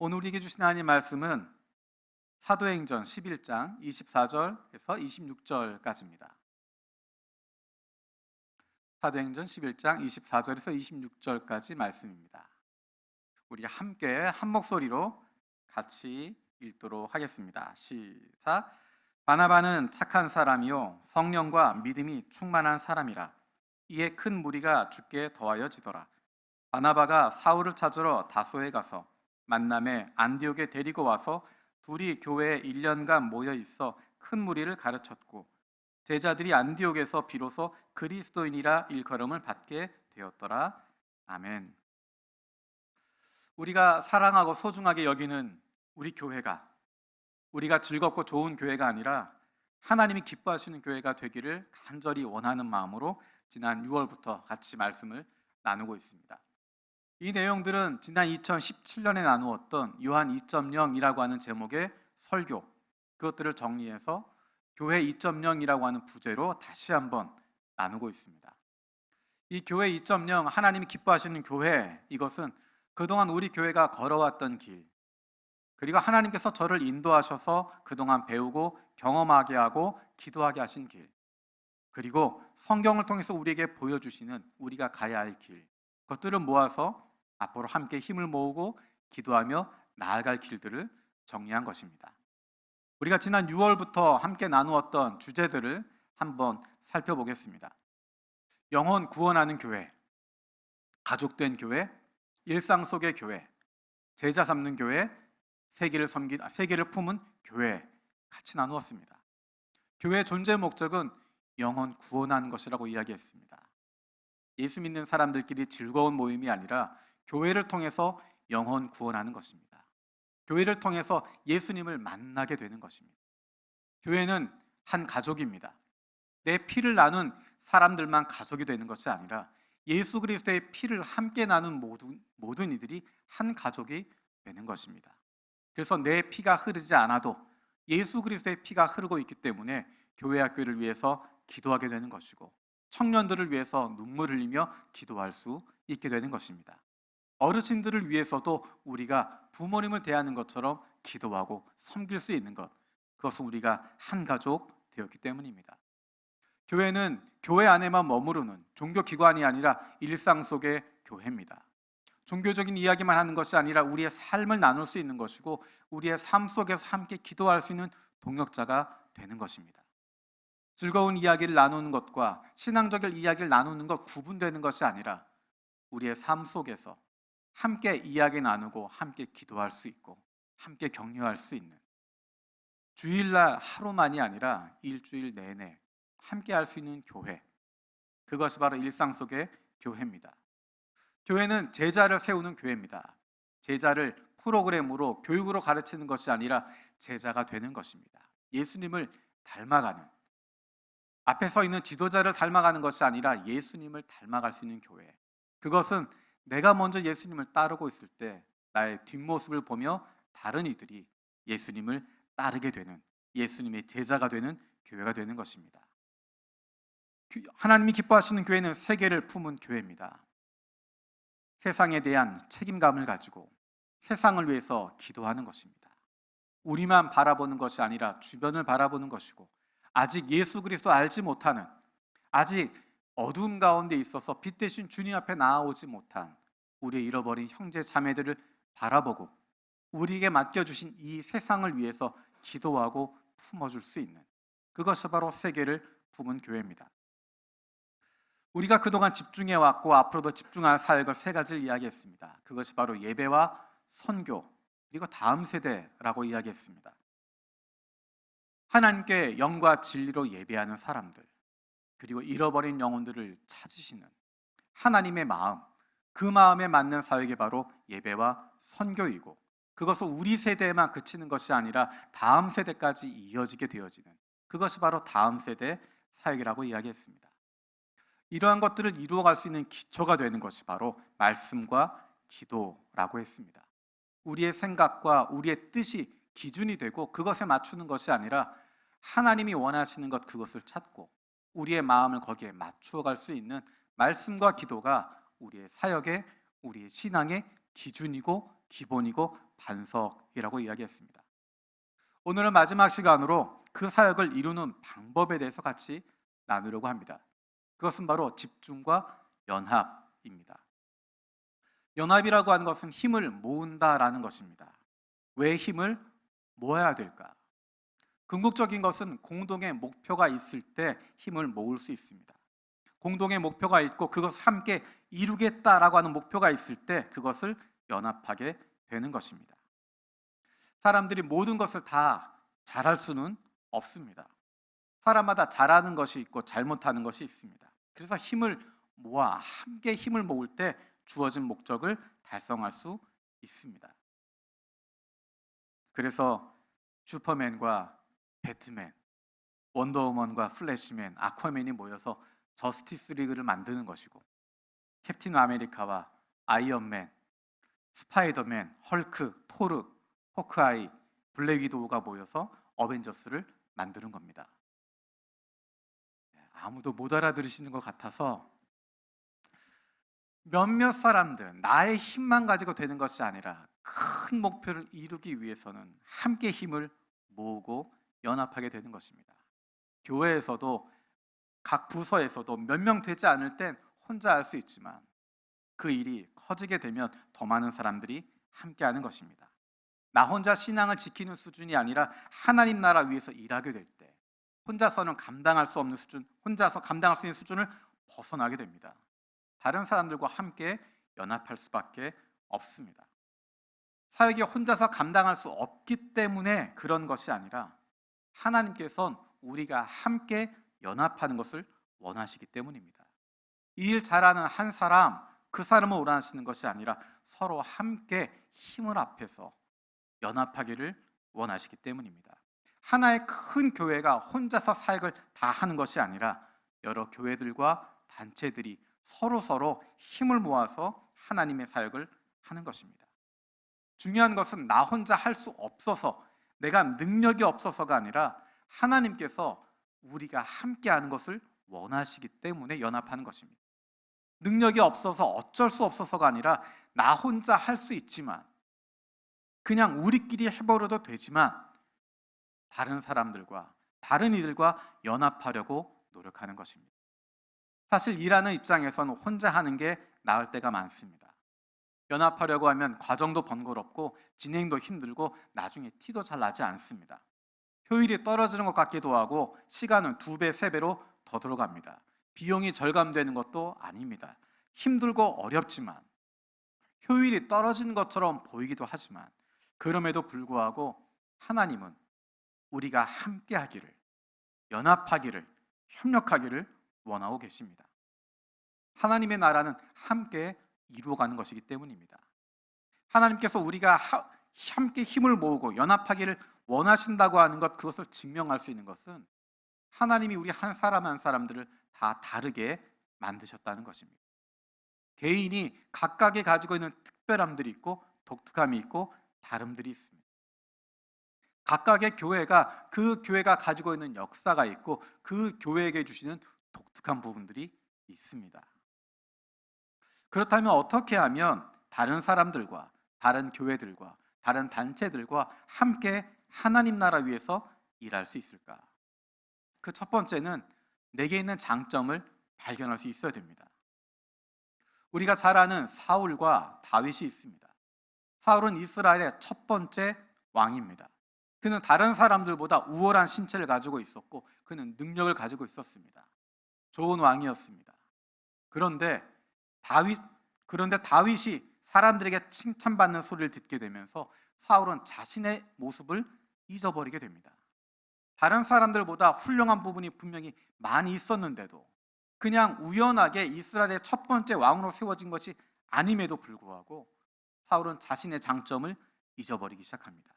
오늘 우리에게 주신 하나님 말씀은 사도행전 11장 24절에서 26절까지입니다. 사도행전 11장 24절에서 26절까지 말씀입니다. 우리 함께 한 목소리로 같이 읽도록 하겠습니다. 시작. 바나바는 착한 사람이요 성령과 믿음이 충만한 사람이라. 이에 큰 무리가 주께 더하여지더라. 바나바가 사울을 찾으러 다소에 가서 만남에 안디옥에 데리고 와서 둘이 교회에 1년간 모여 있어 큰 무리를 가르쳤고 제자들이 안디옥에서 비로소 그리스도인이라 일컬음을 받게 되었더라. 아멘. 우리가 사랑하고 소중하게 여기는 우리 교회가 우리가 즐겁고 좋은 교회가 아니라 하나님이 기뻐하시는 교회가 되기를 간절히 원하는 마음으로 지난 6월부터 같이 말씀을 나누고 있습니다. 이 내용들은 지난 2017년에 나누었던 요한 2.0이라고 하는 제목의 설교, 그것들을 정리해서 교회 2.0이라고 하는 부제로 다시 한번 나누고 있습니다. 이 교회 2.0, 하나님이 기뻐하시는 교회, 이것은 그동안 우리 교회가 걸어왔던 길, 그리고 하나님께서 저를 인도하셔서 그동안 배우고 경험하게 하고 기도하게 하신 길, 그리고 성경을 통해서 우리에게 보여주시는 우리가 가야 할 길, 그것들을 모아서 앞으로 함께 힘을 모으고 기도하며 나아갈 길들을 정리한 것입니다. 우리가 지난 6월부터 함께 나누었던 주제들을 한번 살펴보겠습니다. 영혼 구원하는 교회, 가족된 교회, 일상 속의 교회, 제자 삼는 교회, 세계를 품은 교회 같이 나누었습니다. 교회의 존재 목적은 영혼 구원하는 것이라고 이야기했습니다. 예수 믿는 사람들끼리 즐거운 모임이 아니라 교회를 통해서 영혼 구원하는 것입니다. 교회를 통해서 예수님을 만나게 되는 것입니다. 교회는 한 가족입니다. 내 피를 나눈 사람들만 가족이 되는 것이 아니라 예수 그리스도의 피를 함께 나눈 모든 이들이 한 가족이 되는 것입니다. 그래서 내 피가 흐르지 않아도 예수 그리스도의 피가 흐르고 있기 때문에 교회 학교를 위해서 기도하게 되는 것이고 청년들을 위해서 눈물 흘리며 기도할 수 있게 되는 것입니다. 어르신들을 위해서도 우리가 부모님을 대하는 것처럼 기도하고 섬길 수 있는 것, 그것은 우리가 한 가족 되었기 때문입니다. 교회는 교회 안에만 머무르는 종교기관이 아니라 일상 속의 교회입니다. 종교적인 이야기만 하는 것이 아니라 우리의 삶을 나눌 수 있는 것이고 우리의 삶 속에서 함께 기도할 수 있는 동역자가 되는 것입니다. 즐거운 이야기를 나누는 것과 신앙적인 이야기를 나누는 것 구분되는 것이 아니라 우리의 삶 속에서 함께 이야기 나누고 함께 기도할 수 있고 함께 격려할 수 있는, 주일날 하루만이 아니라 일주일 내내 함께 할 수 있는 교회, 그것이 바로 일상 속의 교회입니다. 교회는 제자를 세우는 교회입니다. 제자를 프로그램으로 교육으로 가르치는 것이 아니라 제자가 되는 것입니다. 예수님을 닮아가는, 앞에 서 있는 지도자를 닮아가는 것이 아니라 예수님을 닮아갈 수 있는 교회, 그것은 내가 먼저 예수님을 따르고 있을 때 나의 뒷모습을 보며 다른 이들이 예수님을 따르게 되는, 예수님의 제자가 되는 교회가 되는 것입니다. 하나님이 기뻐하시는 교회는 세계를 품은 교회입니다. 세상에 대한 책임감을 가지고 세상을 위해서 기도하는 것입니다. 우리만 바라보는 것이 아니라 주변을 바라보는 것이고 아직 예수 그리스도 알지 못하는, 아직 어두움 가운데 있어서 빛 대신 주님 앞에 나아오지 못한 우리의 잃어버린 형제 자매들을 바라보고 우리에게 맡겨주신 이 세상을 위해서 기도하고 품어줄 수 있는, 그것이 바로 세계를 품은 교회입니다. 우리가 그동안 집중해왔고 앞으로도 집중할 사역을 세 가지를 이야기했습니다. 그것이 바로 예배와 선교, 그리고 다음 세대라고 이야기했습니다. 하나님께 영과 진리로 예배하는 사람들, 그리고 잃어버린 영혼들을 찾으시는 하나님의 마음, 그 마음에 맞는 사역이 바로 예배와 선교이고 그것은 우리 세대에만 그치는 것이 아니라 다음 세대까지 이어지게 되어지는, 그것이 바로 다음 세대 사역이라고 이야기했습니다. 이러한 것들을 이루어갈 수 있는 기초가 되는 것이 바로 말씀과 기도라고 했습니다. 우리의 생각과 우리의 뜻이 기준이 되고 그것에 맞추는 것이 아니라 하나님이 원하시는 것, 그것을 찾고 우리의 마음을 거기에 맞추어 갈 수 있는 말씀과 기도가 우리의 사역의, 우리의 신앙의 기준이고 기본이고 반석이라고 이야기했습니다. 오늘은 마지막 시간으로 그 사역을 이루는 방법에 대해서 같이 나누려고 합니다. 그것은 바로 집중과 연합입니다. 연합이라고 하는 것은 힘을 모은다라는 것입니다. 왜 힘을 모아야 될까? 궁극적인 것은 공동의 목표가 있을 때 힘을 모을 수 있습니다. 공동의 목표가 있고 그것을 함께 이루겠다라고 하는 목표가 있을 때 그것을 연합하게 되는 것입니다. 사람들이 모든 것을 다 잘할 수는 없습니다. 사람마다 잘하는 것이 있고 잘못하는 것이 있습니다. 그래서 힘을 모아 함께 힘을 모을 때 주어진 목적을 달성할 수 있습니다. 그래서 슈퍼맨과 배트맨, 원더우먼과 플래시맨, 아쿠아맨이 모여서 저스티스 리그를 만드는 것이고, 캡틴 아메리카와 아이언맨, 스파이더맨, 헐크, 토르, 호크아이, 블랙 위도우가 모여서 어벤져스를 만드는 겁니다. 아무도 못 알아들으시는 것 같아서 몇몇 사람들, 나의 힘만 가지고 되는 것이 아니라 큰 목표를 이루기 위해서는 함께 힘을 모으고 연합하게 되는 것입니다. 교회에서도 각 부서에서도 몇 명 되지 않을 땐 혼자 할 수 있지만 그 일이 커지게 되면 더 많은 사람들이 함께 하는 것입니다. 나 혼자 신앙을 지키는 수준이 아니라 하나님 나라 위해서 일하게 될 때 혼자서는 감당할 수 없는 수준, 혼자서 감당할 수 있는 수준을 벗어나게 됩니다. 다른 사람들과 함께 연합할 수밖에 없습니다. 사역이 혼자서 감당할 수 없기 때문에 그런 것이 아니라 하나님께서는 우리가 함께 연합하는 것을 원하시기 때문입니다. 이 일 잘하는 한 사람, 그 사람을 원하시는 것이 아니라 서로 함께 힘을 합해서 연합하기를 원하시기 때문입니다. 하나의 큰 교회가 혼자서 사역을 다 하는 것이 아니라 여러 교회들과 단체들이 서로 힘을 모아서 하나님의 사역을 하는 것입니다. 중요한 것은 나 혼자 할 수 없어서, 내가 능력이 없어서가 아니라 하나님께서 우리가 함께 하는 것을 원하시기 때문에 연합하는 것입니다. 능력이 없어서 어쩔 수 없어서가 아니라 나 혼자 할 수 있지만, 그냥 우리끼리 해버려도 되지만 다른 사람들과 다른 이들과 연합하려고 노력하는 것입니다. 사실 일하는 입장에서는 혼자 하는 게 나을 때가 많습니다. 연합하려고 하면 과정도 번거롭고 진행도 힘들고 나중에 티도 잘 나지 않습니다. 효율이 떨어지는 것 같기도 하고 시간은 2배, 3배로 더 들어갑니다. 비용이 절감되는 것도 아닙니다. 힘들고 어렵지만 효율이 떨어지는 것처럼 보이기도 하지만 그럼에도 불구하고 하나님은 우리가 함께 하기를, 연합하기를, 협력하기를 원하고 계십니다. 하나님의 나라는 함께 이루어가는 것이기 때문입니다. 하나님께서 우리가 함께 힘을 모으고 연합하기를 원하신다고 하는 것, 그것을 증명할 수 있는 것은 하나님이 우리 한 사람 한 사람들을 다 다르게 만드셨다는 것입니다. 개인이 각각의 가지고 있는 특별함들이 있고 독특함이 있고 다름들이 있습니다. 각각의 교회가 그 교회가 가지고 있는 역사가 있고 그 교회에게 주시는 독특한 부분들이 있습니다. 그렇다면 어떻게 하면 다른 사람들과 다른 교회들과 다른 단체들과 함께 하나님 나라 위해서 일할 수 있을까? 그 첫 번째는 내게 있는 장점을 발견할 수 있어야 됩니다. 우리가 잘 아는 사울과 다윗이 있습니다. 사울은 이스라엘의 첫 번째 왕입니다. 그는 다른 사람들보다 우월한 신체를 가지고 있었고 그는 능력을 가지고 있었습니다. 좋은 왕이었습니다. 그런데 다윗이 사람들에게 칭찬받는 소리를 듣게 되면서 사울은 자신의 모습을 잊어버리게 됩니다. 다른 사람들보다 훌륭한 부분이 분명히 많이 있었는데도 그냥 우연하게 이스라엘의 첫 번째 왕으로 세워진 것이 아님에도 불구하고 사울은 자신의 장점을 잊어버리기 시작합니다.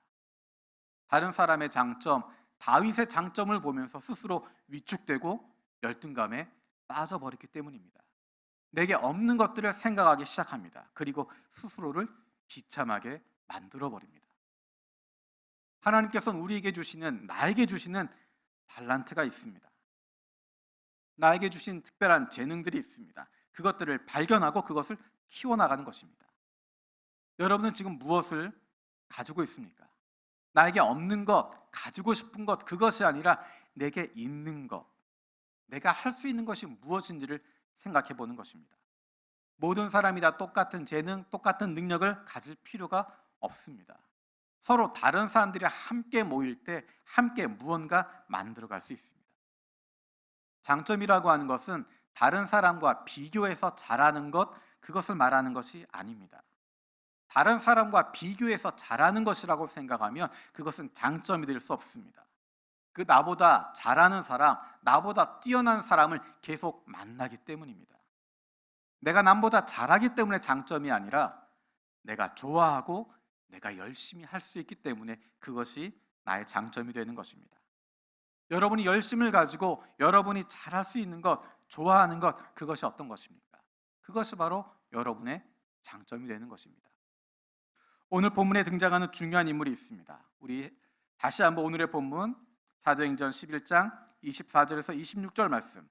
다른 사람의 장점, 다윗의 장점을 보면서 스스로 위축되고 열등감에 빠져버렸기 때문입니다. 내게 없는 것들을 생각하기 시작합니다. 그리고 스스로를 비참하게 만들어버립니다. 하나님께서는 나에게 주시는 달란트가 있습니다. 나에게 주신 특별한 재능들이 있습니다. 그것들을 발견하고 그것을 키워나가는 것입니다. 여러분은 지금 무엇을 가지고 있습니까? 나에게 없는 것, 가지고 싶은 것, 그것이 아니라 내게 있는 것, 내가 할 수 있는 것이 무엇인지를 생각해 보는 것입니다. 모든 사람이 다 똑같은 재능, 똑같은 능력을 가질 필요가 없습니다. 서로 다른 사람들이 함께 모일 때 함께 무언가 만들어갈 수 있습니다. 장점이라고 하는 것은 다른 사람과 비교해서 잘하는 것, 그것을 말하는 것이 아닙니다. 다른 사람과 비교해서 잘하는 것이라고 생각하면 그것은 장점이 될 수 없습니다. 그 나보다 잘하는 사람, 나보다 뛰어난 사람을 계속 만나기 때문입니다. 내가 남보다 잘하기 때문에 장점이 아니라 내가 좋아하고 내가 열심히 할 수 있기 때문에 그것이 나의 장점이 되는 것입니다. 여러분이 열심을 가지고 여러분이 잘할 수 있는 것, 좋아하는 것, 그것이 어떤 것입니까? 그것이 바로 여러분의 장점이 되는 것입니다. 오늘 본문에 등장하는 중요한 인물이 있습니다. 우리 다시 한번 오늘의 본문 사도행전 11장 24절에서 26절 말씀,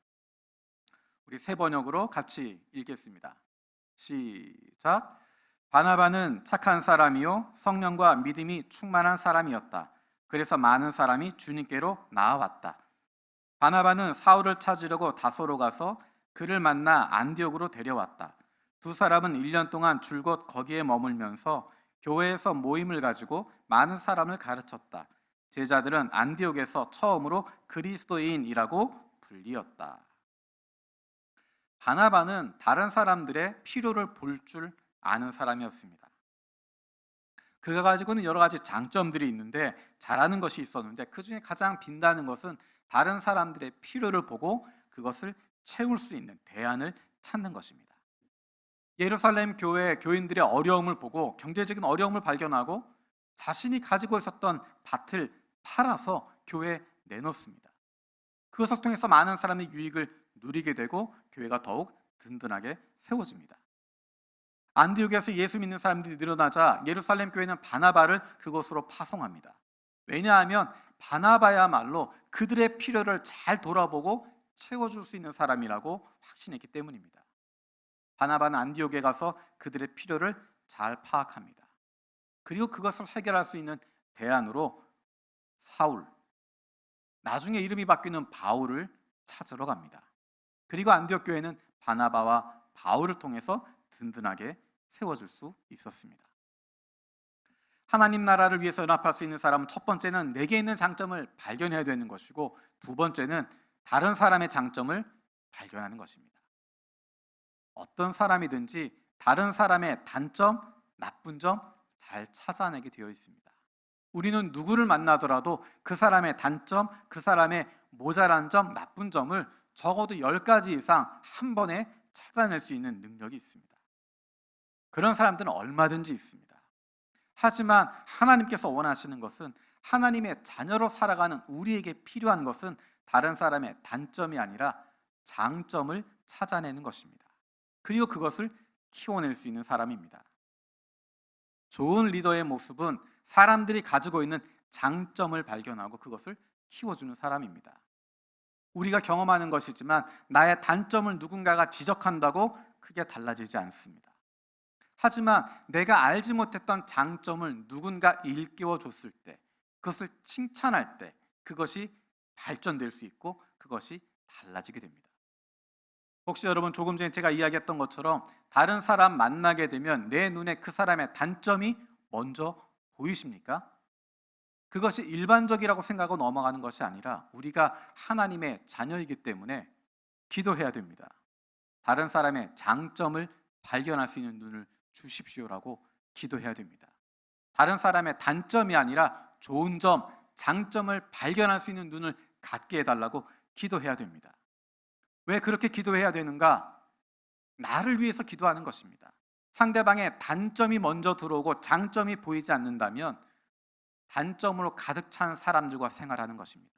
우리 새 번역으로 같이 읽겠습니다. 시작. 바나바는 착한 사람이요 성령과 믿음이 충만한 사람이었다. 그래서 많은 사람이 주님께로 나아왔다. 바나바는 사울을 찾으려고 다소로 가서 그를 만나 안디옥으로 데려왔다. 두 사람은 1년 동안 줄곧 거기에 머물면서 교회에서 모임을 가지고 많은 사람을 가르쳤다. 제자들은 안디옥에서 처음으로 그리스도인이라고 불리었다. 바나바는 다른 사람들의 필요를 볼 줄 아는 사람이었습니다. 그가 가지고는 여러 가지 장점들이 있는데 잘하는 것이 있었는데 그 중에 가장 빛나는 것은 다른 사람들의 필요를 보고 그것을 채울 수 있는 대안을 찾는 것입니다. 예루살렘 교회 교인들의 어려움을 보고 경제적인 어려움을 발견하고 자신이 가지고 있었던 밭을 팔아서 교회에 내놓습니다. 그것을 통해서 많은 사람이 유익을 누리게 되고 교회가 더욱 든든하게 세워집니다. 안디옥에서 예수 믿는 사람들이 늘어나자 예루살렘 교회는 바나바를 그곳으로 파송합니다. 왜냐하면 바나바야말로 그들의 필요를 잘 돌아보고 채워줄 수 있는 사람이라고 확신했기 때문입니다. 바나바는 안디옥에 가서 그들의 필요를 잘 파악합니다. 그리고 그것을 해결할 수 있는 대안으로 사울, 나중에 이름이 바뀌는 바울을 찾으러 갑니다. 그리고 안디옥 교회는 바나바와 바울을 통해서 든든하게 세워줄 수 있었습니다. 하나님 나라를 위해서 연합할 수 있는 사람은 첫 번째는 내게 있는 장점을 발견해야 되는 것이고, 두 번째는 다른 사람의 장점을 발견하는 것입니다. 어떤 사람이든지 다른 사람의 단점, 나쁜 점 잘 찾아내게 되어 있습니다. 우리는 누구를 만나더라도 그 사람의 단점, 그 사람의 모자란 점, 나쁜 점을 적어도 10가지 이상 한 번에 찾아낼 수 있는 능력이 있습니다. 그런 사람들은 얼마든지 있습니다. 하지만 하나님께서 원하시는 것은, 하나님의 자녀로 살아가는 우리에게 필요한 것은 다른 사람의 단점이 아니라 장점을 찾아내는 것입니다. 그리고 그것을 키워낼 수 있는 사람입니다. 좋은 리더의 모습은 사람들이 가지고 있는 장점을 발견하고 그것을 키워주는 사람입니다. 우리가 경험하는 것이지만 나의 단점을 누군가가 지적한다고 크게 달라지지 않습니다. 하지만 내가 알지 못했던 장점을 누군가 일깨워 줬을 때, 그것을 칭찬할 때 그것이 발전될 수 있고 그것이 달라지게 됩니다. 혹시 여러분 조금 전에 제가 이야기했던 것처럼 다른 사람 만나게 되면 내 눈에 그 사람의 단점이 먼저 보이십니까? 그것이 일반적이라고 생각하고 넘어가는 것이 아니라 우리가 하나님의 자녀이기 때문에 기도해야 됩니다. 다른 사람의 장점을 발견할 수 있는 눈을 주십시오라고 기도해야 됩니다. 다른 사람의 단점이 아니라 좋은 점, 장점을 발견할 수 있는 눈을 갖게 해달라고 기도해야 됩니다. 왜 그렇게 기도해야 되는가? 나를 위해서 기도하는 것입니다. 상대방의 단점이 먼저 들어오고 장점이 보이지 않는다면 단점으로 가득 찬 사람들과 생활하는 것입니다.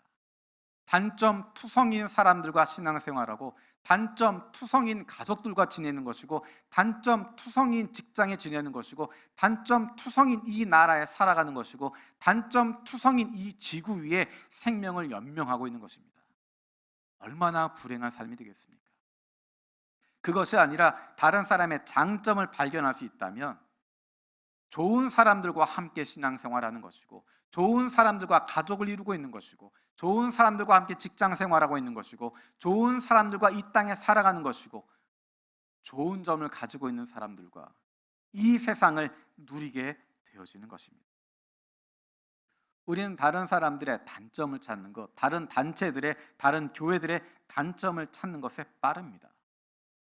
단점 투성인 사람들과 신앙생활하고 단점 투성인 가족들과 지내는 것이고 단점 투성인 직장에 지내는 것이고 단점 투성인 이 나라에 살아가는 것이고 단점 투성인 이 지구 위에 생명을 연명하고 있는 것입니다. 얼마나 불행한 삶이 되겠습니까? 그것이 아니라 다른 사람의 장점을 발견할 수 있다면 좋은 사람들과 함께 신앙생활하는 것이고, 좋은 사람들과 가족을 이루고 있는 것이고, 좋은 사람들과 함께 직장 생활하고 있는 것이고, 좋은 사람들과 이 땅에 살아가는 것이고, 좋은 점을 가지고 있는 사람들과 이 세상을 누리게 되어지는 것입니다. 우리는 다른 사람들의 단점을 찾는 것, 다른 단체들의, 다른 교회들의 단점을 찾는 것에 빠릅니다.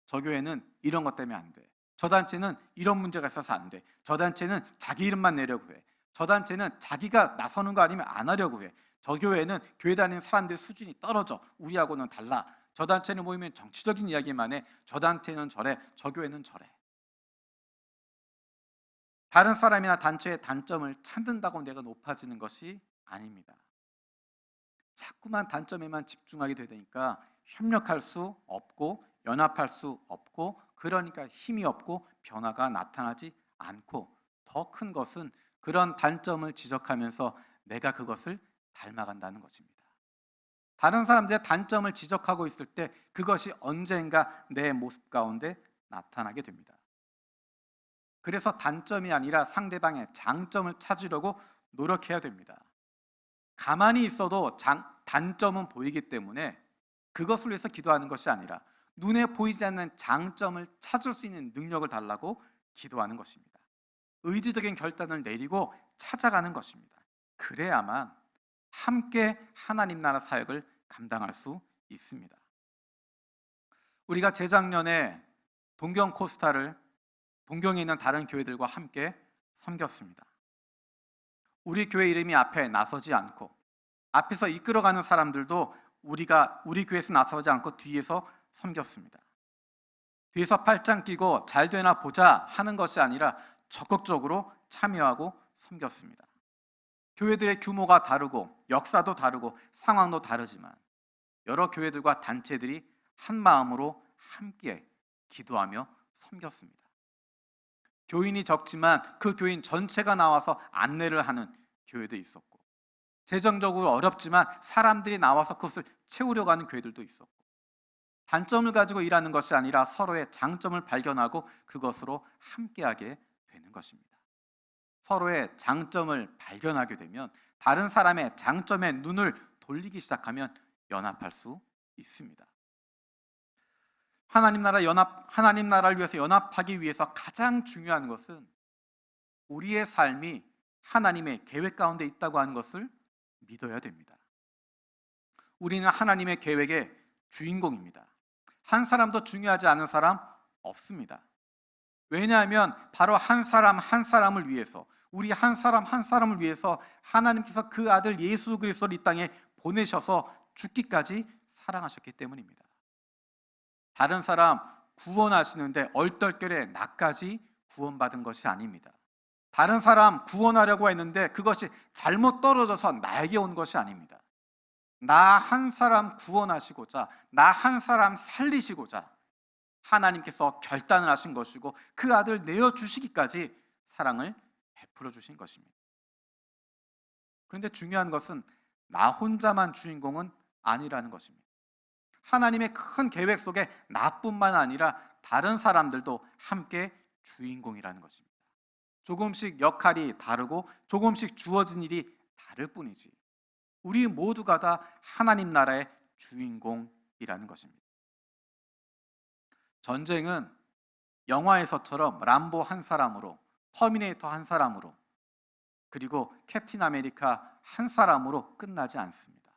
저 교회는 이런 것 때문에 안 돼. 저 단체는 이런 문제가 있어서 안 돼. 저 단체는 자기 이름만 내려고 해. 저 단체는 자기가 나서는 거 아니면 안 하려고 해. 저 교회는 교회 다니는 사람들의 수준이 떨어져. 우리하고는 달라. 저 단체는 모이면 정치적인 이야기만 해. 저 단체는 저래. 저 교회는 저래. 다른 사람이나 단체의 단점을 찾는다고 내가 높아지는 것이 아닙니다. 자꾸만 단점에만 집중하게 되니까 협력할 수 없고 연합할 수 없고, 그러니까 힘이 없고 변화가 나타나지 않고, 더 큰 것은 그런 단점을 지적하면서 내가 그것을 닮아간다는 것입니다. 다른 사람들의 단점을 지적하고 있을 때 그것이 언젠가 내 모습 가운데 나타나게 됩니다. 그래서 단점이 아니라 상대방의 장점을 찾으려고 노력해야 됩니다. 가만히 있어도 단점은 보이기 때문에 그것을 위해서 기도하는 것이 아니라 눈에 보이지 않는 장점을 찾을 수 있는 능력을 달라고 기도하는 것입니다. 의지적인 결단을 내리고 찾아가는 것입니다. 그래야만 함께 하나님 나라 사역을 감당할 수 있습니다. 우리가 재작년에 동경 코스타를 동경에 있는 다른 교회들과 함께 섬겼습니다. 우리 교회 이름이 앞에 나서지 않고, 앞에서 이끌어가는 사람들도 우리 교회에서 나서지 않고 뒤에서 섬겼습니다. 뒤에서 팔짱 끼고 잘 되나 보자 하는 것이 아니라 적극적으로 참여하고 섬겼습니다. 교회들의 규모가 다르고 역사도 다르고 상황도 다르지만 여러 교회들과 단체들이 한 마음으로 함께 기도하며 섬겼습니다. 교인이 적지만 그 교인 전체가 나와서 안내를 하는 교회도 있었고, 재정적으로 어렵지만 사람들이 나와서 그것을 채우려고 하는 교회들도 있었고, 단점을 가지고 일하는 것이 아니라 서로의 장점을 발견하고 그것으로 함께하게 되는 것입니다. 서로의 장점을 발견하게 되면 다른 사람의 장점에 눈을 돌리기 시작하면 연합할 수 있습니다. 하나님 나라를 위해서 연합하기 위해서 가장 중요한 것은 우리의 삶이 하나님의 계획 가운데 있다고 하는 것을 믿어야 됩니다. 우리는 하나님의 계획의 주인공입니다. 한 사람도 중요하지 않은 사람 없습니다. 왜냐하면 바로 한 사람 한 사람을 위해서, 우리 한 사람 한 사람을 위해서 하나님께서 그 아들 예수 그리스도를 이 땅에 보내셔서 죽기까지 사랑하셨기 때문입니다. 다른 사람 구원하시는데 얼떨결에 나까지 구원받은 것이 아닙니다. 다른 사람 구원하려고 했는데 그것이 잘못 떨어져서 나에게 온 것이 아닙니다. 나 한 사람 구원하시고자, 나 한 사람 살리시고자 하나님께서 결단을 하신 것이고 그 아들 내어주시기까지 사랑을 베풀어 주신 것입니다. 그런데 중요한 것은 나 혼자만 주인공은 아니라는 것입니다. 하나님의 큰 계획 속에 나뿐만 아니라 다른 사람들도 함께 주인공이라는 것입니다. 조금씩 역할이 다르고 조금씩 주어진 일이 다를 뿐이지 우리 모두가 다 하나님 나라의 주인공이라는 것입니다. 전쟁은 영화에서처럼 람보 한 사람으로, 터미네이터 한 사람으로, 그리고 캡틴 아메리카 한 사람으로 끝나지 않습니다.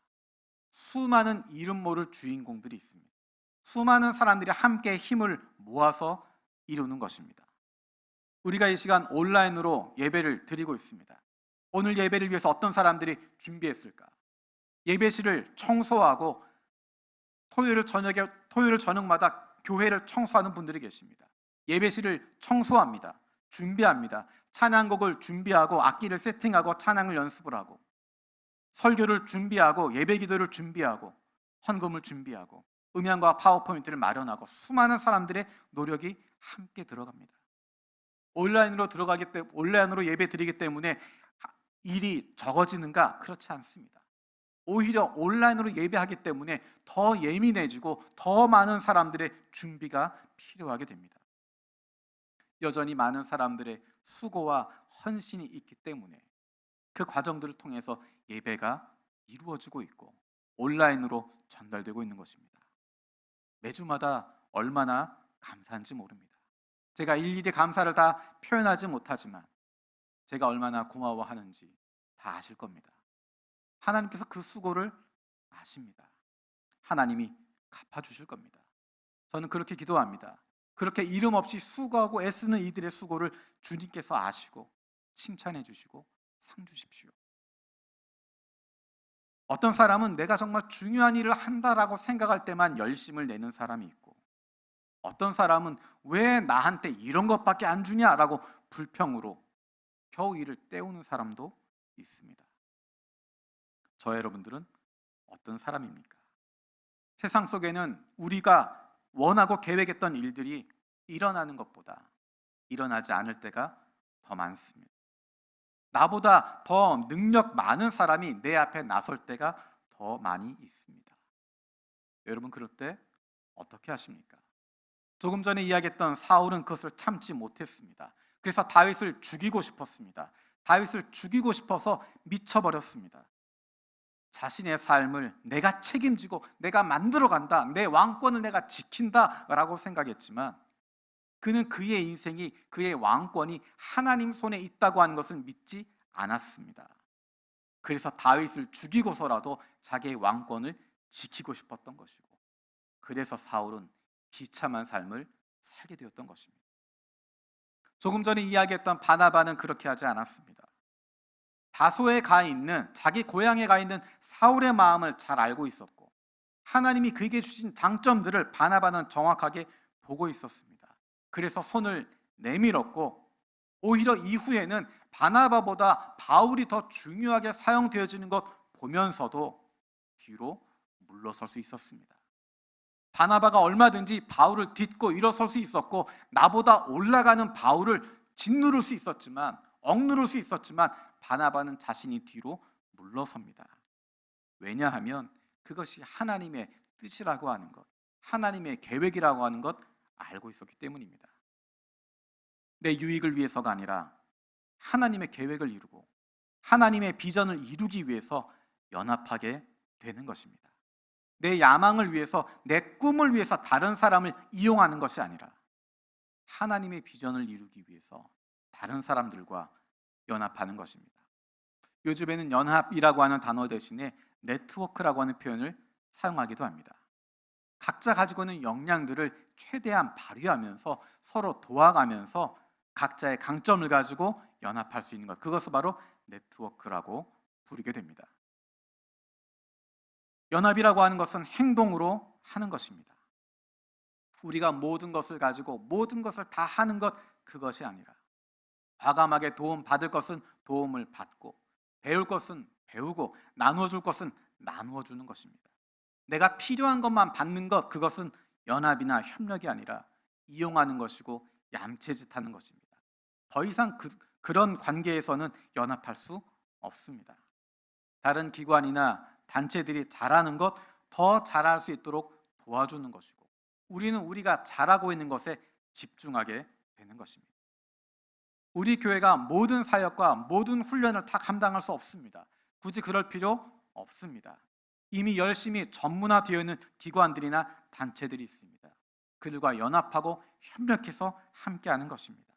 수많은 이름 모를 주인공들이 있습니다. 수많은 사람들이 함께 힘을 모아서 이루는 것입니다. 우리가 이 시간 온라인으로 예배를 드리고 있습니다. 오늘 예배를 위해서 어떤 사람들이 준비했을까? 예배실을 청소하고 토요일 저녁마다 교회를 청소하는 분들이 계십니다. 예배실을 청소합니다. 준비합니다. 찬양곡을 준비하고 악기를 세팅하고 찬양을 연습을 하고 설교를 준비하고 예배기도를 준비하고 헌금을 준비하고 음향과 파워포인트를 마련하고 수많은 사람들의 노력이 함께 들어갑니다. 온라인으로 예배 드리기 때문에 일이 적어지는가? 그렇지 않습니다. 오히려 온라인으로 예배하기 때문에 더 예민해지고 더 많은 사람들의 준비가 필요하게 됩니다. 여전히 많은 사람들의 수고와 헌신이 있기 때문에 그 과정들을 통해서 예배가 이루어지고 있고 온라인으로 전달되고 있는 것입니다. 매주마다 얼마나 감사한지 모릅니다. 제가 일일이 감사를 다 표현하지 못하지만 제가 얼마나 고마워하는지 다 아실 겁니다. 하나님께서 그 수고를 아십니다. 하나님이 갚아주실 겁니다. 저는 그렇게 기도합니다. 그렇게 이름 없이 수고하고 애쓰는 이들의 수고를 주님께서 아시고 칭찬해 주시고 상 주십시오. 어떤 사람은 내가 정말 중요한 일을 한다라고 생각할 때만 열심을 내는 사람이 있고, 어떤 사람은 왜 나한테 이런 것밖에 안 주냐라고 불평으로 겨우 일을 때우는 사람도 있습니다. 저 여러분들은 어떤 사람입니까? 세상 속에는 우리가 원하고 계획했던 일들이 일어나는 것보다 일어나지 않을 때가 더 많습니다. 나보다 더 능력 많은 사람이 내 앞에 나설 때가 더 많이 있습니다. 여러분, 그럴 때 어떻게 하십니까? 조금 전에 이야기했던 사울은 그것을 참지 못했습니다. 그래서 다윗을 죽이고 싶었습니다. 다윗을 죽이고 싶어서 미쳐버렸습니다. 자신의 삶을 내가 책임지고 내가 만들어간다, 내 왕권을 내가 지킨다라고 생각했지만 그는 그의 인생이, 그의 왕권이 하나님 손에 있다고 하는 것을 믿지 않았습니다. 그래서 다윗을 죽이고서라도 자기의 왕권을 지키고 싶었던 것이고, 그래서 사울은 비참한 삶을 살게 되었던 것입니다. 조금 전에 이야기했던 바나바는 그렇게 하지 않았습니다. 다소에 가 있는, 자기 고향에 가 있는 사울의 마음을 잘 알고 있었고 하나님이 그에게 주신 장점들을 바나바는 정확하게 보고 있었습니다. 그래서 손을 내밀었고 오히려 이후에는 바나바보다 바울이 더 중요하게 사용되어지는 것 보면서도 뒤로 물러설 수 있었습니다. 바나바가 얼마든지 바울을 딛고 일어설 수 있었고 나보다 올라가는 바울을 짓누를 수 있었지만, 억누를 수 있었지만 바나바는 자신이 뒤로 물러섭니다. 왜냐하면 그것이 하나님의 뜻이라고 하는 것, 하나님의 계획이라고 하는 것 알고 있었기 때문입니다. 내 유익을 위해서가 아니라 하나님의 계획을 이루고 하나님의 비전을 이루기 위해서 연합하게 되는 것입니다. 내 야망을 위해서, 내 꿈을 위해서 다른 사람을 이용하는 것이 아니라 하나님의 비전을 이루기 위해서 다른 사람들과 연합하는 것입니다. 요즘에는 연합이라고 하는 단어 대신에 네트워크라고 하는 표현을 사용하기도 합니다. 각자 가지고 있는 역량들을 최대한 발휘하면서 서로 도와가면서 각자의 강점을 가지고 연합할 수 있는 것, 그것을 바로 네트워크라고 부르게 됩니다. 연합이라고 하는 것은 행동으로 하는 것입니다. 우리가 모든 것을 가지고 모든 것을 다 하는 것, 그것이 아니라 과감하게 도움 받을 것은 도움을 받고, 배울 것은 배우고, 나누어 줄 것은 나누어 주는 것입니다. 내가 필요한 것만 받는 것, 그것은 연합이나 협력이 아니라 이용하는 것이고 얌체짓하는 것입니다. 더 이상 그런 관계에서는 연합할 수 없습니다. 다른 기관이나 단체들이 잘하는 것 더 잘할 수 있도록 도와주는 것이고, 우리는 우리가 잘하고 있는 것에 집중하게 되는 것입니다. 우리 교회가 모든 사역과 모든 훈련을 다 감당할 수 없습니다. 굳이 그럴 필요 없습니다. 이미 열심히 전문화되어 있는 기관들이나 단체들이 있습니다. 그들과 연합하고 협력해서 함께하는 것입니다.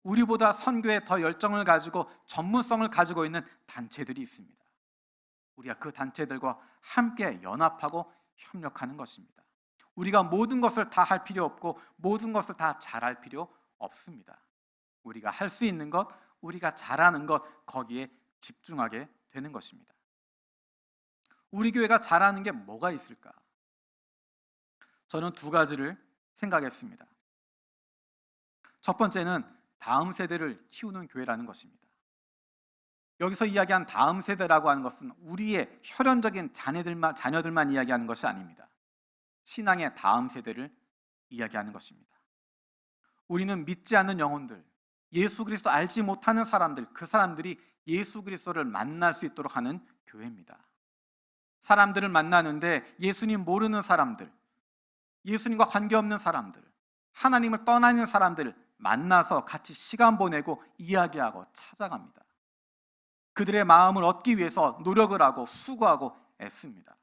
우리보다 선교에 더 열정을 가지고 전문성을 가지고 있는 단체들이 있습니다. 우리가 그 단체들과 함께 연합하고 협력하는 것입니다. 우리가 모든 것을 다 할 필요 없고 모든 것을 다 잘할 필요 없습니다. 우리가 할 수 있는 것, 우리가 잘하는 것, 거기에 집중하게 되는 것입니다. 우리 교회가 잘하는 게 뭐가 있을까? 저는 두 가지를 생각했습니다. 첫 번째는 다음 세대를 키우는 교회라는 것입니다. 여기서 이야기한 다음 세대라고 하는 것은 우리의 혈연적인 자녀들만 이야기하는 것이 아닙니다. 신앙의 다음 세대를 이야기하는 것입니다. 우리는 믿지 않는 영혼들, 예수 그리스도 알지 못하는 사람들, 그 사람들이 예수 그리스도를 만날 수 있도록 하는 교회입니다. 사람들을 만나는데 예수님 모르는 사람들, 예수님과 관계없는 사람들, 하나님을 떠나는 사람들을 만나서 같이 시간 보내고 이야기하고 찾아갑니다. 그들의 마음을 얻기 위해서 노력을 하고 수고하고 애씁니다.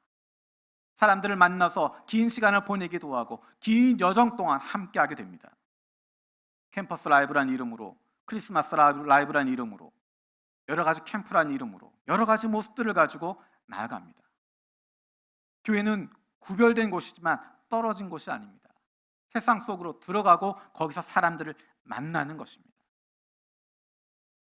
사람들을 만나서 긴 시간을 보내기도 하고 긴 여정 동안 함께하게 됩니다. 캠퍼스 라이브란 이름으로, 크리스마스 라이브란 이름으로, 여러 가지 캠프란 이름으로 여러 가지 모습들을 가지고 나아갑니다. 교회는 구별된 곳이지만 떨어진 곳이 아닙니다. 세상 속으로 들어가고 거기서 사람들을 만나는 것입니다.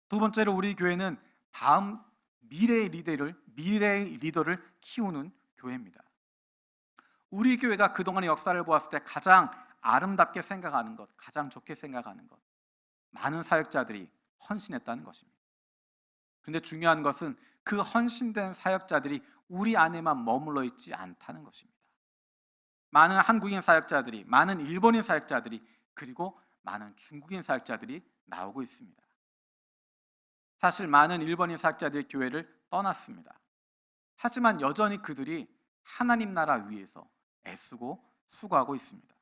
두 번째로 우리 교회는 다음 미래의 리더를 키우는 교회입니다. 우리 교회가 그동안의 역사를 보았을 때 가장 아름답게 생각하는 것, 가장 좋게 생각하는 것, 많은 사역자들이 헌신했다는 것입니다. 그런데 중요한 것은 그 헌신된 사역자들이 우리 안에만 머물러 있지 않다는 것입니다. 많은 한국인 사역자들이, 많은 일본인 사역자들이, 그리고 많은 중국인 사역자들이 나오고 있습니다. 사실 많은 일본인 사역자들이 교회를 떠났습니다. 하지만 여전히 그들이 하나님 나라 위해서 애쓰고 수고하고 있습니다.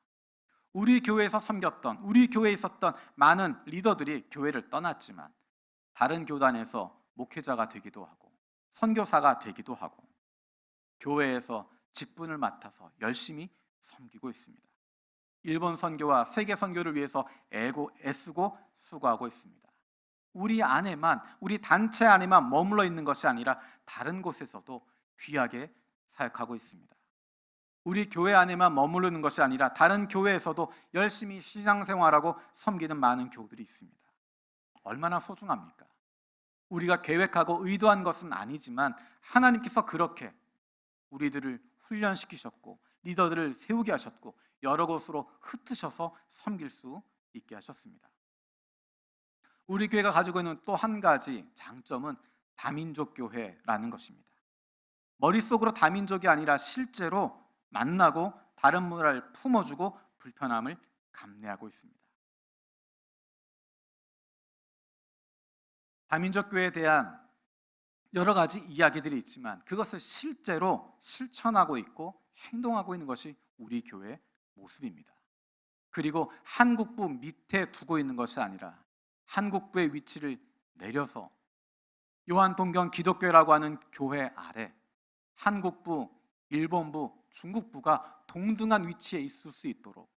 우리 교회에서 섬겼던, 우리 교회에 있었던 많은 리더들이 교회를 떠났지만 다른 교단에서 목회자가 되기도 하고 선교사가 되기도 하고 교회에서 직분을 맡아서 열심히 섬기고 있습니다. 일본 선교와 세계 선교를 위해서 애쓰고 수고하고 있습니다. 우리 안에만, 우리 단체 안에만 머물러 있는 것이 아니라 다른 곳에서도 귀하게 사역하고 있습니다. 우리 교회 안에만 머무르는 는 것이 아니라 다른 교회에서도 열심히 신앙생활하고 섬기는 많은 교우들이 있습니다. 얼마나 소중합니까? 우리가 계획하고 의도한 것은 아니지만 하나님께서 그렇게 우리들을 훈련시키셨고 리더들을 세우게 하셨고 여러 곳으로 흩으셔서 섬길 수 있게 하셨습니다. 우리 교회가 가지고 있는 또 한 가지 장점은 다민족 교회라는 것입니다. 머릿속으로 다민족이 아니라 실제로 만나고 다른 문화를 품어주고 불편함을 감내하고 있습니다. 다민족 교회에 대한 여러 가지 이야기들이 있지만 그것을 실제로 실천하고 있고 행동하고 있는 것이 우리 교회의 모습입니다. 그리고 한국부 밑에 두고 있는 것이 아니라 한국부의 위치를 내려서 요한동경 기독교라고 하는 교회 아래 한국부, 일본부, 중국부가 동등한 위치에 있을 수 있도록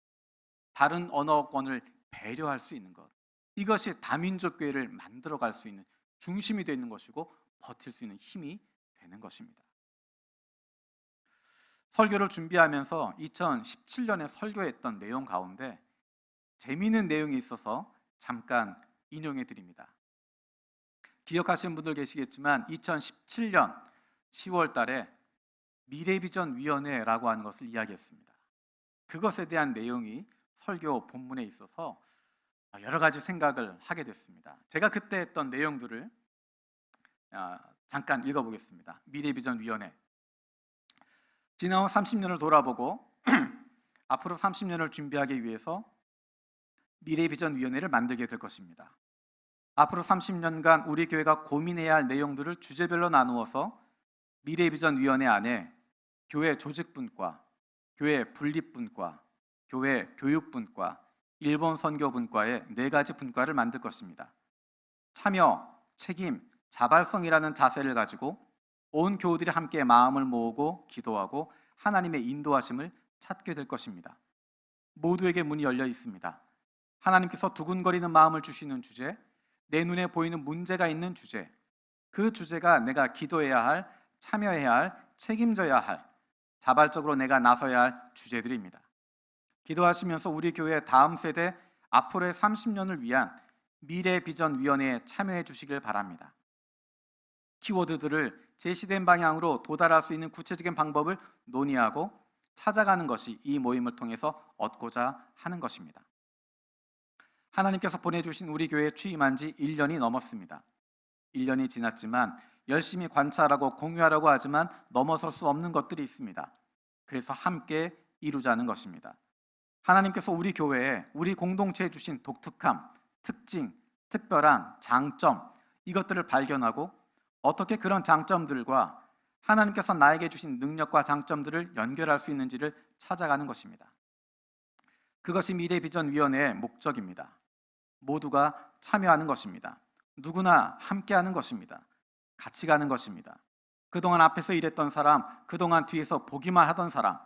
다른 언어권을 배려할 수 있는 것, 이것이 다민족 교회를 만들어갈 수 있는 중심이 되는 것이고 버틸 수 있는 힘이 되는 것입니다. 설교를 준비하면서 2017년에 설교했던 내용 가운데 재미있는 내용이 있어서 잠깐 인용해 드립니다. 기억하시는 분들 계시겠지만 2017년 10월 달에 미래비전위원회라고 하는 것을 이야기했습니다. 그것에 대한 내용이 설교 본문에 있어서 여러 가지 생각을 하게 됐습니다. 제가 그때 했던 내용들을 잠깐 읽어보겠습니다. 미래비전위원회. 지나온 30년을 돌아보고 앞으로 30년을 준비하기 위해서 미래비전위원회를 만들게 될 것입니다. 앞으로 30년간 우리 교회가 고민해야 할 내용들을 주제별로 나누어서 미래비전위원회 안에 교회 조직분과, 교회 분립분과, 교회 교육분과, 일본 선교분과의 4가지 분과를 만들 것입니다. 참여, 책임, 자발성이라는 자세를 가지고 온 교우들이 함께 마음을 모으고 기도하고 하나님의 인도하심을 찾게 될 것입니다. 모두에게 문이 열려 있습니다. 하나님께서 두근거리는 마음을 주시는 주제, 내 눈에 보이는 문제가 있는 주제, 그 주제가 내가 기도해야 할, 참여해야 할, 책임져야 할, 자발적으로 내가 나서야 할 주제들입니다. 기도하시면서 우리 교회 다음 세대 앞으로의 30년을 위한 미래비전위원회에 참여해 주시길 바랍니다. 키워드들을 제시된 방향으로 도달할 수 있는 구체적인 방법을 논의하고 찾아가는 것이 이 모임을 통해서 얻고자 하는 것입니다. 하나님께서 보내주신 우리 교회에 취임한 지 1년이 넘었습니다. 1년이 지났지만 열심히 관찰하고 공유하려고 하지만 넘어설 수 없는 것들이 있습니다. 그래서 함께 이루자는 것입니다. 하나님께서 우리 교회에, 우리 공동체에 주신 독특함, 특징, 특별한 장점, 이것들을 발견하고 어떻게 그런 장점들과 하나님께서 나에게 주신 능력과 장점들을 연결할 수 있는지를 찾아가는 것입니다. 그것이 미래비전위원회의 목적입니다. 모두가 참여하는 것입니다. 누구나 함께하는 것입니다. 같이 가는 것입니다. 그동안 앞에서 일했던 사람, 그동안 뒤에서 보기만 하던 사람,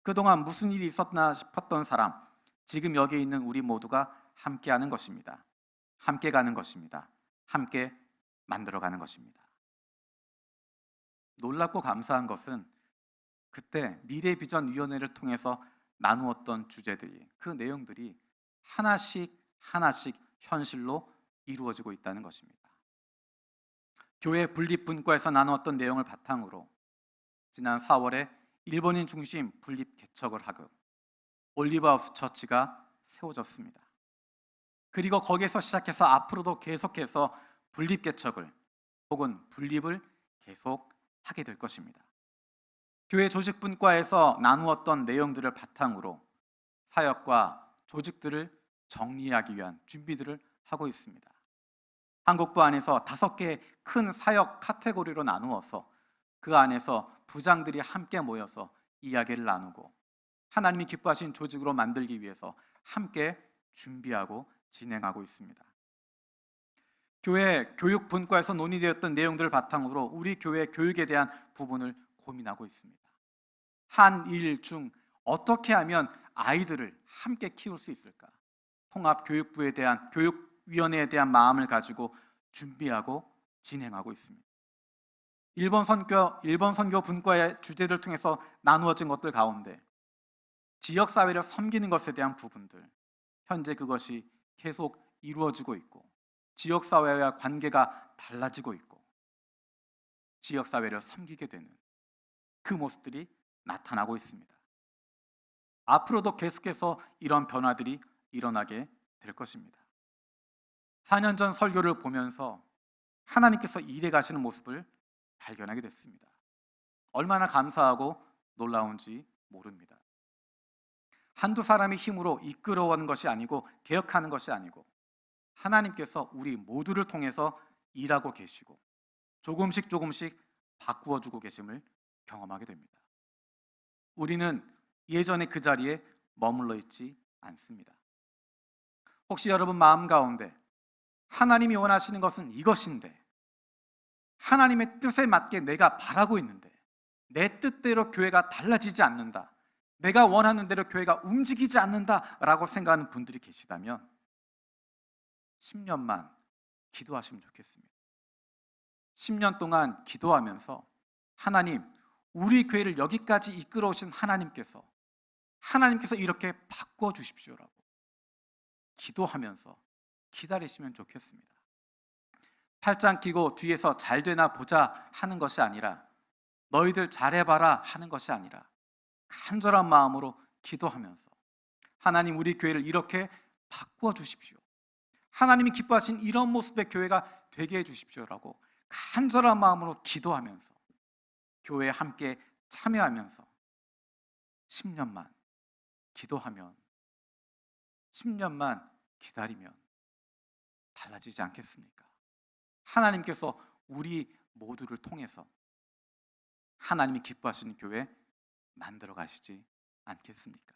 그동안 무슨 일이 있었나 싶었던 사람, 지금 여기 있는 우리 모두가 함께하는 것입니다. 함께 가는 것입니다. 함께 만들어가는 것입니다. 놀랍고 감사한 것은 그때 미래비전위원회를 통해서 나누었던 주제들이, 그 내용들이 하나씩 하나씩 현실로 이루어지고 있다는 것입니다. 교회 분립분과에서 나누었던 내용을 바탕으로 지난 4월에 일본인 중심 분립 개척을 하고 올리브하우스 처치가 세워졌습니다. 그리고 거기에서 시작해서 앞으로도 계속해서 분립 개척을 혹은 분립을 계속 하게 될 것입니다. 교회 조직분과에서 나누었던 내용들을 바탕으로 사역과 조직들을 정리하기 위한 준비들을 하고 있습니다. 한국부 안에서 5개의 큰 사역 카테고리로 나누어서 그 안에서 부장들이 함께 모여서 이야기를 나누고 하나님이 기뻐하신 조직으로 만들기 위해서 함께 준비하고 진행하고 있습니다. 교회 교육분과에서 논의되었던 내용들을 바탕으로 우리 교회 교육에 대한 부분을 고민하고 있습니다. 한일 중 어떻게 하면 아이들을 함께 키울 수 있을까? 통합교육부에 대한 교육위원회에 대한 마음을 가지고 준비하고 진행하고 있습니다. 일본 선교 분과의 주제를 통해서 나누어진 것들 가운데 지역사회를 섬기는 것에 대한 부분들, 현재 그것이 계속 이루어지고 있고 지역사회와 관계가 달라지고 있고 지역사회를 섬기게 되는 그 모습들이 나타나고 있습니다. 앞으로도 계속해서 이런 변화들이 일어나게 될 것입니다. 4년 전 설교를 보면서 하나님께서 일해 가시는 모습을 발견하게 됐습니다. 얼마나 감사하고 놀라운지 모릅니다. 한두 사람의 힘으로 이끌어오는 것이 아니고 개혁하는 것이 아니고 하나님께서 우리 모두를 통해서 일하고 계시고 조금씩 바꾸어주고 계심을 경험하게 됩니다. 우리는 예전의 그 자리에 머물러 있지 않습니다. 혹시 여러분 마음 가운데 하나님이 원하시는 것은 이것인데 하나님의 뜻에 맞게 내가 바라고 있는데 내 뜻대로 교회가 달라지지 않는다, 내가 원하는 대로 교회가 움직이지 않는다라고 생각하는 분들이 계시다면 10년만 기도하시면 좋겠습니다. 10년 동안 기도하면서 하나님, 우리 교회를 여기까지 이끌어 오신 하나님께서 이렇게 바꿔 주십시오라고 기도하면서 기다리시면 좋겠습니다. 팔짱 끼고 뒤에서 잘 되나 보자 하는 것이 아니라, 너희들 잘해봐라 하는 것이 아니라 간절한 마음으로 기도하면서 하나님, 우리 교회를 이렇게 바꾸어 주십시오, 하나님이 기뻐하신 이런 모습의 교회가 되게 해 주십시오라고 간절한 마음으로 기도하면서 교회에 함께 참여하면서 10년만 기도하면, 10년만 기다리면 달라지지 않겠습니까? 하나님께서 우리 모두를 통해서 하나님이 기뻐하시는 교회 만들어 가시지 않겠습니까?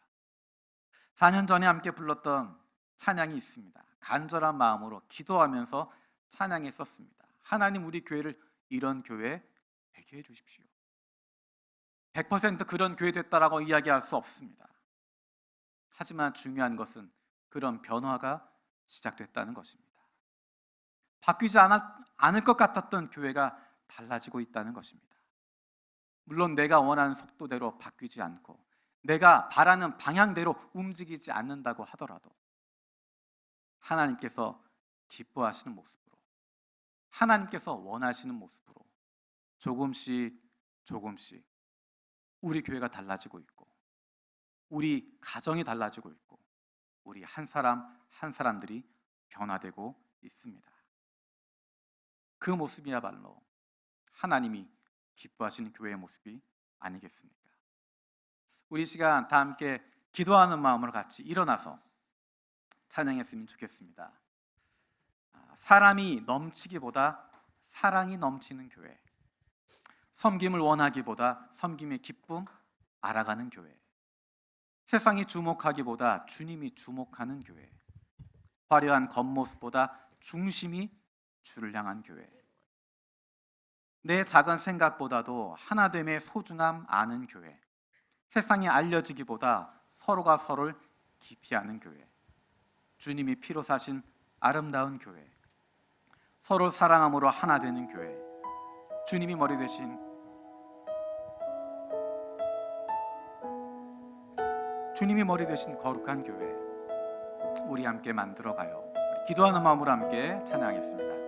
4년 전에 함께 불렀던 찬양이 있습니다. 간절한 마음으로 기도하면서 찬양했었습니다. 하나님, 우리 교회를 이런 교회 되게 해주십시오. 100% 그런 교회 됐다라고 이야기할 수 없습니다. 하지만 중요한 것은 그런 변화가 시작됐다는 것입니다. 바뀌지 않을 것 같았던 교회가 달라지고 있다는 것입니다. 물론 내가 원하는 속도대로 바뀌지 않고 내가 바라는 방향대로 움직이지 않는다고 하더라도 하나님께서 기뻐하시는 모습으로, 하나님께서 원하시는 모습으로 조금씩 우리 교회가 달라지고 있고 우리 가정이 달라지고 있고 우리 한 사람 한 사람들이 변화되고 있습니다. 그 모습이야말로 하나님이 기뻐하시는 교회의 모습이 아니겠습니까? 우리 시간 다 함께 기도하는 마음으로 같이 일어나서 찬양했으면 좋겠습니다. 사람이 넘치기보다 사랑이 넘치는 교회, 섬김을 원하기보다 섬김의 기쁨 알아가는 교회, 세상이 주목하기보다 주님이 주목하는 교회, 화려한 겉모습보다 중심이 주를 향한 교회. 내 작은 생각보다도 하나됨의 소중함 아는 교회. 세상에 알려지기보다 서로가 서로를 깊이 아는 교회. 주님이 피로 사신 아름다운 교회. 서로 사랑함으로 하나 되는 교회. 주님이 머리 되신 거룩한 교회. 우리 함께 만들어가요. 기도하는 마음으로 함께 찬양하겠습니다.